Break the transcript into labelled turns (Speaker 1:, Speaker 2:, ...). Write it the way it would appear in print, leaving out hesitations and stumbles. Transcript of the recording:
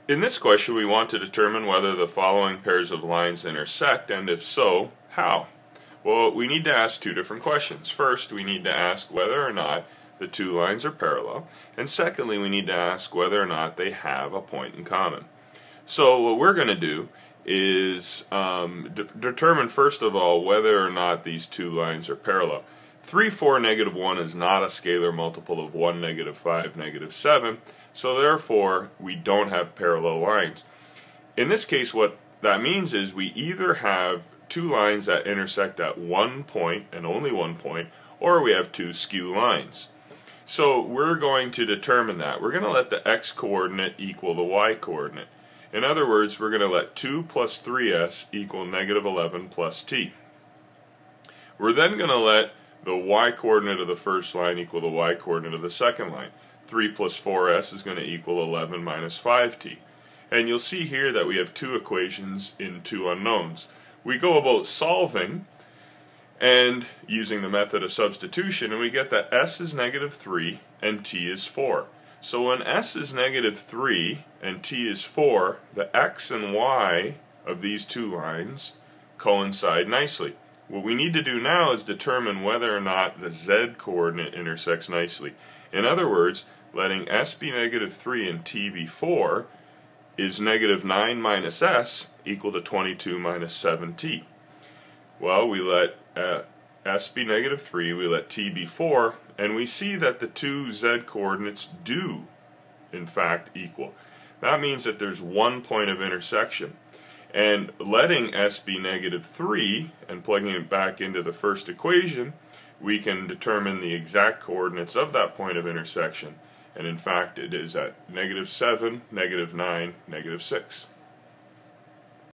Speaker 1: In this question, we want to determine whether the following pairs of lines intersect, and if so, how. Well, we need to ask two different questions. First, we need to ask whether or not the two lines are parallel, and secondly, we need to ask whether or not they have a point in common. So what we're going to do is determine first of all whether or not these two lines are parallel. 3, 4, -1 is not a scalar multiple of 1, -5, -7, so therefore we don't have parallel lines. In this case, what that means is we either have two lines that intersect at one point and only one point, or we have two skew lines. So we're going to determine that. We're going to let the x-coordinate equal the y-coordinate. In other words, we're going to let 2 plus 3s equal -11 plus t. We're then going to let the y-coordinate of the first line equal the y-coordinate of the second line. 3 plus 4s is going to equal 11 minus 5t. And you'll see here that we have two equations in two unknowns. We go about solving and using the method of substitution, and we get that s is -3 and t is 4. So when s is -3 and t is 4, the x and y of these two lines coincide nicely. What we need to do now is determine whether or not the z-coordinate intersects nicely. In other words, letting s be -3 and t be 4 is -9 minus s equal to 22 minus 7t. Well, we let s be -3, we let t be 4, and we see that the two z-coordinates do, in fact, equal. That means that there's one point of intersection. And letting s be -3 and plugging it back into the first equation, we can determine the exact coordinates of that point of intersection. And in fact, it is at -7, -9, -6.